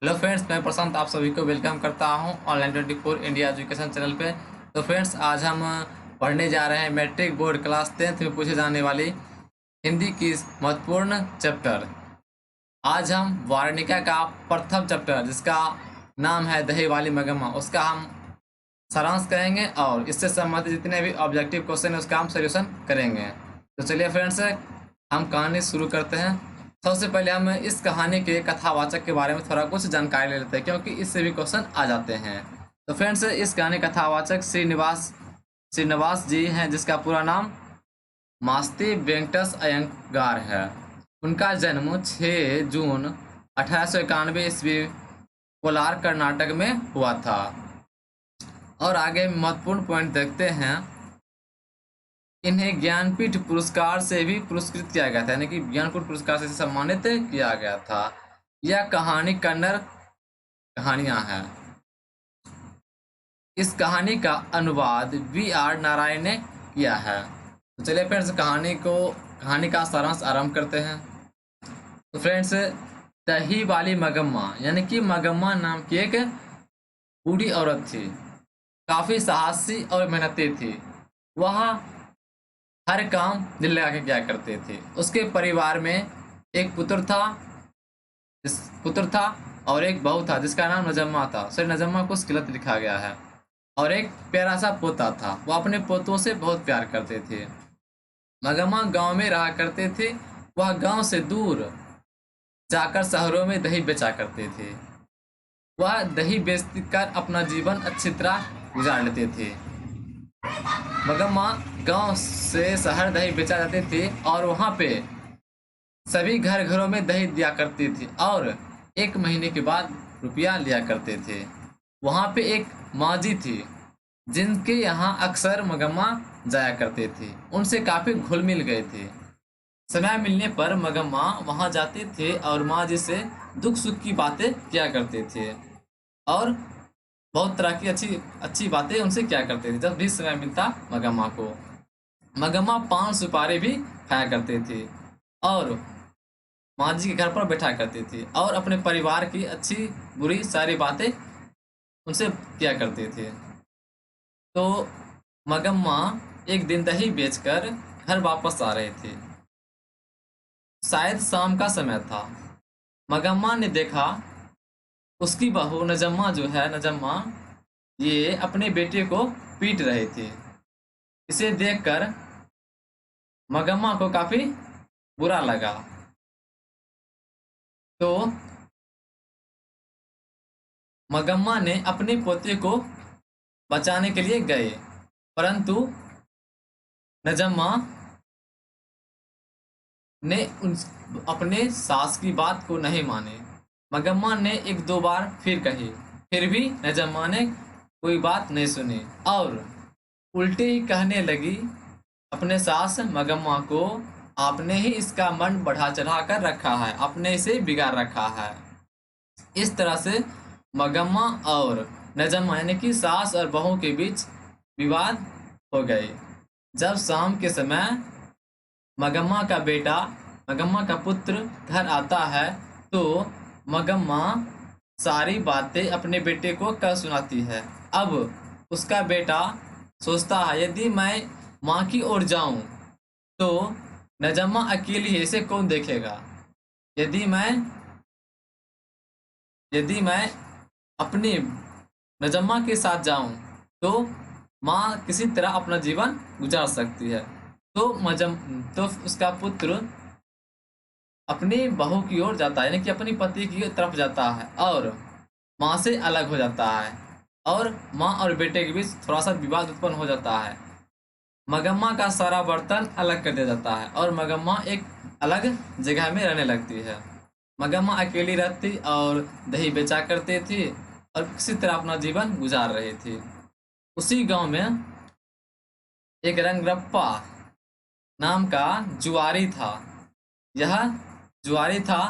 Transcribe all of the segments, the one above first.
Hello friends, मैं प्रशांत आप सभी को वेलकम करता हूं ऑनलाइन 24 इंडिया एजुकेशन चैनल पे। तो फ्रेंड्स, आज हम पढ़ने जा रहे हैं मैट्रिक बोर्ड क्लास 10th में पूछे जाने वाली हिंदी की महत्वपूर्ण चैप्टर। आज हम वार्णिका का प्रथम चैप्टर, जिसका नाम है दही वाली मगम्मा, उसका हम सारांश करेंगे और इससे संबंधित जितने भी ऑब्जेक्टिव क्वेश्चन है उसका हम सोल्यूशन करेंगे। तो चलिए फ्रेंड्स, हम कहानी शुरू करते हैं। सबसे पहले हम इस कहानी के कथावाचक के बारे में थोड़ा कुछ जानकारी ले लेते हैं, क्योंकि इससे भी क्वेश्चन आ जाते हैं। तो फ्रेंड्स, इस कहानी कथावाचक श्रीनिवास जी हैं, जिसका पूरा नाम मास्ती वेंकटस अयंगार है। उनका जन्म 6 जून 1891 ईस्वी कोलार कर्नाटक में हुआ था। और आगे महत्वपूर्ण पॉइंट देखते हैं। इन्हें ज्ञानपीठ पुरस्कार से भी पुरस्कृत किया गया था, यानी कि ज्ञानपीठ पुरस्कार से सम्मानित किया गया था। यह कहानी कन्नड़ कहानियां हैं। इस कहानी का अनुवाद VR नारायण ने किया है। तो चलिए फ्रेंड्स, कहानी का सारांश आरंभ करते हैं। तो फ्रेंड्स, दही वाली मगम्मा, यानी कि मगम्मा नाम की एक बूढ़ी औरत थी। काफी साहसी और मेहनती थी। वह हर काम दिल लगा के किया करते थे। उसके परिवार में एक पुत्र था और एक बहू था, जिसका नाम नजम्मा था। सर, नजम्मा को गलत लिखा गया है। और एक प्यारा सा पोता था। वह अपने पोतों से बहुत प्यार करते थे। मगम्मा गांव में रहा करते थे। वह गांव से दूर जाकर शहरों में दही बेचा करते थे। वह दही बेचकर अपना जीवन अच्छी तरह गुजार लेते थे। मगम्मा गांव से शहर दही बेचा जाते थे और वहां पे सभी घरों में दही दिया करती थी और 1 महीने के बाद रुपया लिया करते थे। वहां पे एक माजी थी, जिनके यहाँ अक्सर मगम्मा जाया करते थे। उनसे काफी घुल मिल गए थे। समय मिलने पर मगम्मा वहां जाते थे और माँ जी से दुख सुख की बातें किया करते थे और बहुत तरह की अच्छी अच्छी बातें उनसे किया करते थे। जब भी समय मिलता मगम्मा को, मगम्मा पान सुपारी भी खाया करते थे और माँ जी के घर पर बैठा करते थे और अपने परिवार की अच्छी बुरी सारी बातें उनसे किया करते थे। तो मगम्मा एक दिन दही बेचकर घर वापस आ रहे थे। शायद शाम का समय था। मगम्मा ने देखा उसकी बहू नजम्मा ये अपने बेटे को पीट रहे थे। इसे देखकर मगम्मा को काफी बुरा लगा। तो मगम्मा ने अपने पोते को बचाने के लिए गए, परंतु नजम्मा ने अपने सास की बात को नहीं माने। मगम्मा ने 1-2 बार फिर कही, फिर भी नजम्मा ने कोई बात नहीं सुनी और उल्टे ही कहने लगी, अपने सास मगम्मा को आपने ही इसका मन बढ़ा चढ़ा कर रखा है, आपने इसे बिगाड़ रखा है। इस तरह से मगम्मा और नजम्मा, यानी कि सास और बहू के बीच विवाद हो गए। जब शाम के समय मगम्मा का पुत्र घर आता है, तो मगम्मा सारी बातें अपने बेटे को कह सुनाती है। अब उसका बेटा सोचता है, यदि मैं माँ की ओर जाऊं तो नजम्मा अकेली है, इसे कौन देखेगा। यदि मैं यदि मैं अपनी नजम्मा के साथ जाऊं तो माँ किसी तरह अपना जीवन गुजार सकती है। तो उसका पुत्र अपनी बहू की ओर जाता है, यानी कि अपनी पति की तरफ जाता है और माँ से अलग हो जाता है और माँ और बेटे के बीच थोड़ा सा विवाद उत्पन्न हो जाता है। मगम्मा का सारा बर्तन अलग कर दिया जाता है और मगम्मा एक अलग जगह में रहने लगती है। मगम्मा अकेली रहती और दही बेचा करती थी और किसी तरह अपना जीवन गुजार रही थी। उसी गांव में एक रंगरप्पा नाम का जुआरी था। यह जुआरी था,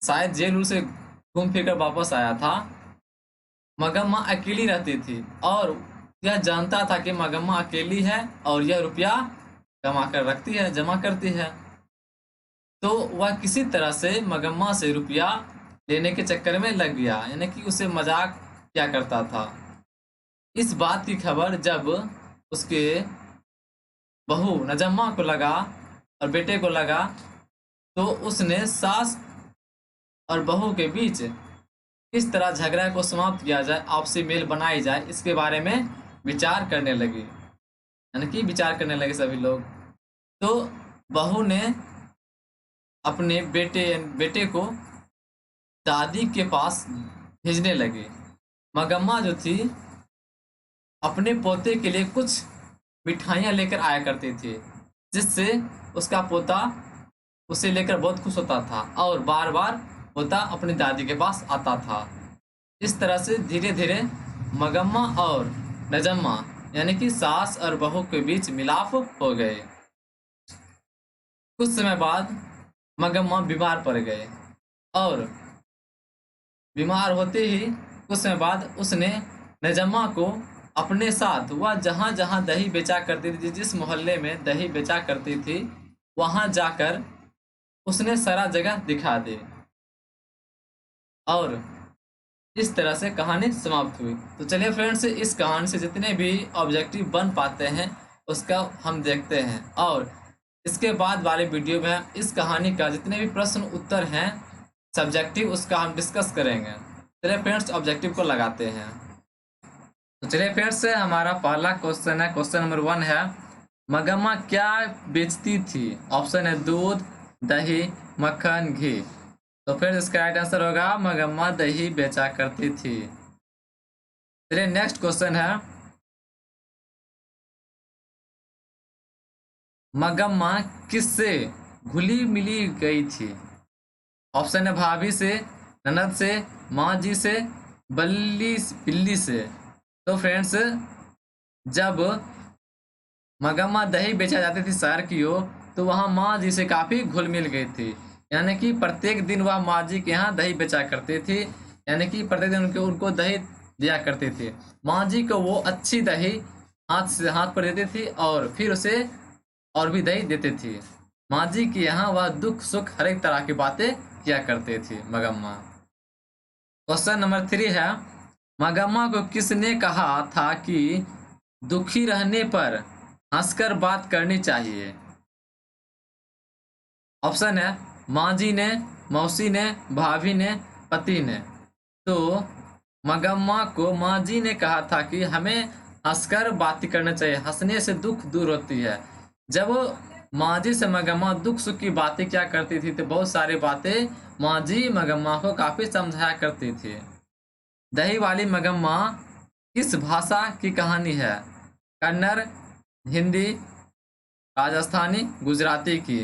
शायद जेल से घूम फिर कर वापस आया था। मगम्मा अकेली रहती थी और यह जानता था कि मगम्मा अकेली है और यह रुपया कमा कर रखती है, जमा करती है। तो वह किसी तरह से मगम्मा से रुपया लेने के चक्कर में लग गया, यानी कि उसे मजाक किया करता था। इस बात की खबर जब उसके बहू नजम्मा को लगा और बेटे को लगा, तो उसने सास और बहू के बीच किस तरह झगड़ा को समाप्त किया जाए, आपसी मेल बनाई जाए, इसके बारे में विचार करने लगी, यानी कि विचार करने लगे सभी लोग। तो बहू ने अपने बेटे को दादी के पास भेजने लगी। मगम्मा जो थी अपने पोते के लिए कुछ मिठाइयाँ लेकर आया करती थी, जिससे उसका पोता उसे लेकर बहुत खुश होता था और बार बार पोता अपनी दादी के पास आता था। इस तरह से धीरे धीरे मगम्मा और नजम्मा यानी कि सास और बहू के बीच मिलाप हो गए। कुछ समय बाद मगम्मा बीमार पड़ गए और बीमार होते ही कुछ समय बाद उसने नजम्मा को अपने साथ, वह जहाँ जहाँ दही बेचा करती थी, जिस मोहल्ले में दही बेचा करती थी, वहाँ जाकर उसने सारा जगह दिखा दी और इस तरह से कहानी समाप्त हुई। तो चलिए फ्रेंड्स, इस कहानी से जितने भी ऑब्जेक्टिव बन पाते हैं उसका हम देखते हैं और इसके बाद वाले वीडियो में हम इस कहानी का जितने भी प्रश्न उत्तर हैं सब्जेक्टिव, उसका हम डिस्कस करेंगे। चलिए फ्रेंड्स, ऑब्जेक्टिव को लगाते हैं। तो चलिए फ्रेंड्स, हमारा पहला क्वेश्चन है, क्वेश्चन नंबर 1 है, मगम्मा क्या बेचती थी? ऑप्शन है दूध, दही, मक्खन, घी। तो फिर इसका राइट आंसर होगा मगम्मा दही बेचा करती थी। चलिए नेक्स्ट क्वेश्चन है, मगम्मा किससे घुली मिली गई थी? ऑप्शन है भाभी से, ननद से, माँ जी से, बिल्ली से। तो फ्रेंड्स, जब मगम्मा दही बेचा जाती थी शहर की ओर, तो वहाँ माँ जी से काफ़ी घुल मिल गई थी, यानी कि प्रत्येक दिन वह माँ जी के यहाँ दही बेचा करती थी, यानी कि प्रत्येक दिन उनको दही दिया करती थी। माँ जी को वो अच्छी दही हाथ पर देती थी और फिर उसे और भी दही देती थी। माँ जी के यहाँ वह दुख सुख हर एक तरह की बातें किया करती थी मगम्मा। क्वेश्चन नंबर 3 है, मगम्मा को किसने कहा था कि दुखी रहने पर हंसकर बात करनी चाहिए? ऑप्शन है माँ जी ने, मौसी ने, भाभी ने, पति ने। तो मगम्मा को माँ जी ने कहा था कि हमें हंसकर बात करना चाहिए, हंसने से दुख दूर होती है। जब माँ जी से मगम्मा दुख सुख की बातें क्या करती थी, तो बहुत सारी बातें माँ जी मगम्मा को काफ़ी समझाया करती थी। दही वाली मगम्मा किस भाषा की कहानी है? कन्नड़, हिंदी, राजस्थानी, गुजराती की।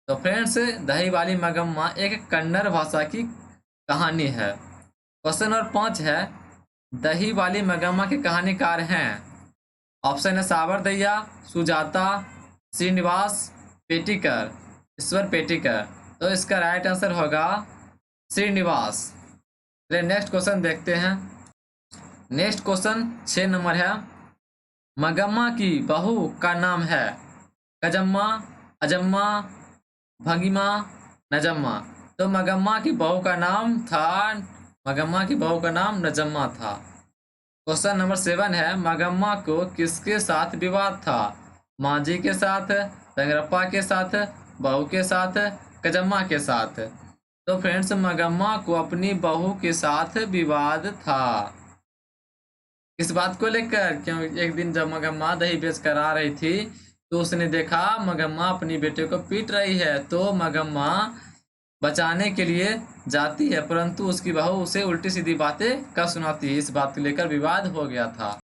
तो फ्रेंड्स, दही वाली मगम्मा एक कन्नड़ भाषा की कहानी है। क्वेश्चन नंबर 5 है, दही वाली मगम्मा के कहानीकार हैं? ऑप्शन है सावरदैया, सुजाता, श्रीनिवास, पेटिकर, ईश्वर पेटिकर। तो इसका राइट आंसर होगा श्रीनिवास। चलिए नेक्स्ट क्वेश्चन देखते हैं। नेक्स्ट क्वेश्चन 6 नंबर है, मगम्मा की बहू का नाम है गजम्मा, अजम्मा, भंगिमा, नजम्मा। तो मगम्मा की बहू का नाम नजम्मा था। क्वेश्चन नंबर 7 है, मगम्मा को किसके साथ विवाद था? माँ जी के साथ, रंगरप्पा के साथ, बहू के साथ, कजम्मा के साथ। तो फ्रेंड्स, मगम्मा को अपनी बहू के साथ विवाद था। इस बात को लेकर क्यों, एक दिन जब मगम्मा दही बेच कर आ रही थी, तो उसने देखा मगम्मा अपनी बेटे को पीट रही है, तो मगम्मा बचाने के लिए जाती है, परंतु उसकी बहू उसे उल्टी सीधी बातें कर सुनाती है। इस बात को लेकर विवाद हो गया था।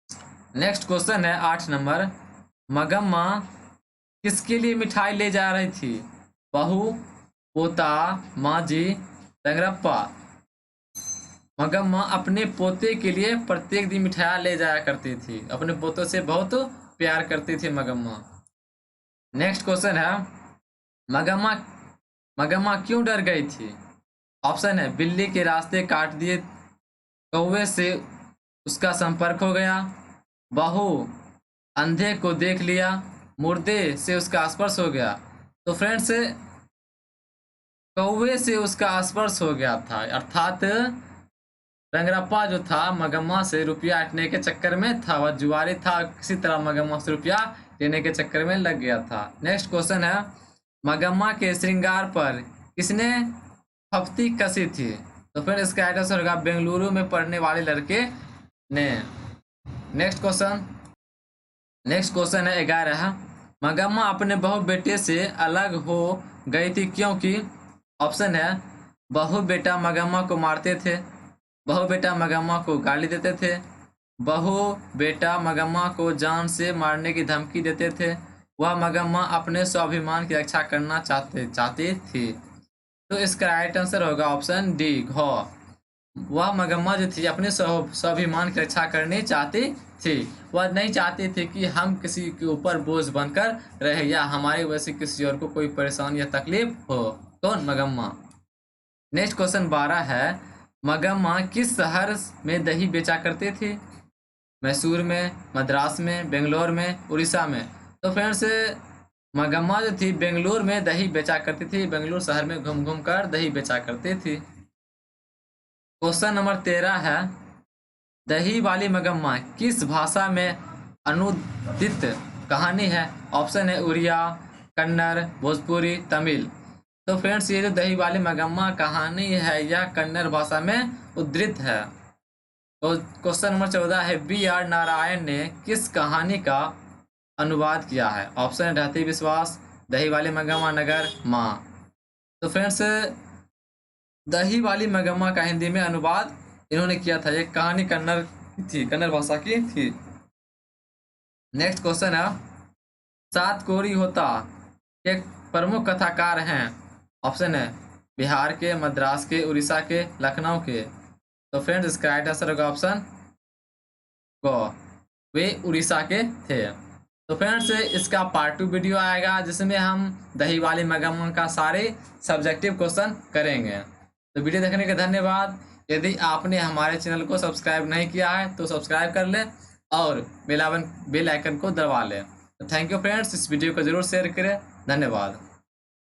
नेक्स्ट क्वेश्चन है 8 नंबर, मगम्मा किसके लिए मिठाई ले जा रही थी? बहू, पोता, माँ जी, रंगरप्पा। मगम्मा अपने पोते के लिए प्रत्येक दिन मिठाई ले जाया करती थी, अपने पोतों से बहुत प्यार करती थी मगम्मा। नेक्स्ट क्वेश्चन है, मगम्मा मगम्मा क्यों डर गई थी? ऑप्शन है बिल्ली के रास्ते काट दिए, कौवे से उसका संपर्क हो गया, बहू अंधे को देख लिया, मुर्दे से उसका स्पर्श हो गया। तो फ्रेंड्स, कौवे से उसका स्पर्श हो गया था, अर्थात रंगरप्पा जो था मगम्मा से रुपया हटने के चक्कर में था, वह जुआरी था, किसी तरह मगम्मा से रुपया लेने के चक्कर में लग गया था। नेक्स्ट क्वेश्चन है, मगम्मा के श्रृंगार पर किसने फप्ती कसी थी? तो फिर इसका आंसर होगा बेंगलुरु में पढ़ने वाले लड़के ने। नेक्स्ट क्वेश्चन है 11, मगम्मा अपने बहू बेटे से अलग हो गई थी क्योंकि? ऑप्शन है, बहू बेटा मगम्मा को मारते थे, बहू बेटा मगम्मा को गाली देते थे, बहू बेटा मगम्मा को जान से मारने की धमकी देते थे, वह मगम्मा अपने स्वाभिमान की रक्षा करना चाहती थी। तो इसका राइट आंसर होगा ऑप्शन डी, घ। वह मगम्मा जो थी अपने स्वाभिमान की रक्षा करनी चाहती थी, वह नहीं चाहती थी कि हम किसी के ऊपर बोझ बनकर रहे या हमारी वजह से किसी और को कोई परेशानी या तकलीफ हो। कौन? मगम्मा। नेक्स्ट क्वेश्चन 12 है, मगम्मा किस शहर में दही बेचा करती थी? मैसूर में, मद्रास में, बेंगलोर में, उड़ीसा में। तो फ्रेंड्स मगम्मा जो थी बेंगलुरु में दही बेचा करती थी, बेंगलुरु शहर में घूम घूम कर दही बेचा करती थी। क्वेश्चन नंबर 13 है, दही वाली मगम्मा किस भाषा में अनुदित कहानी है? ऑप्शन है उड़िया, कन्नड़, भोजपुरी, तमिल। तो फ्रेंड्स ये जो दही वाली मगम्मा कहानी है यह कन्नड़ भाषा में उद्धृत है। तो क्वेश्चन नंबर 14 है, B.R. नारायण ने किस कहानी का अनुवाद किया है? ऑप्शन है रहती विश्वास, दही वाली मगम्मा, नगर, माँ। तो फ्रेंड्स दही वाली मगम्मा का हिंदी में अनुवाद इन्होंने किया था, ये कहानी कन्नड़ थी, कन्नड़ भाषा की थी। नेक्स्ट क्वेश्चन है, सात कोरी होता के प्रमुख कथाकार हैं? ऑप्शन है बिहार के, मद्रास के, उड़ीसा के, लखनऊ के। तो फ्रेंड्स इसका राइट आंसर होगा ऑप्शन ग, वे उड़ीसा के थे। तो फ्रेंड्स इसका पार्ट 2 वीडियो आएगा जिसमें हम दही वाली मगम्मा का सारे सब्जेक्टिव क्वेश्चन करेंगे। तो वीडियो देखने के धन्यवाद। यदि आपने हमारे चैनल को सब्सक्राइब नहीं किया है तो सब्सक्राइब कर ले और बेल आइकन को दबा लें। तो थैंक यू फ्रेंड्स, इस वीडियो को जरूर शेयर करें। धन्यवाद।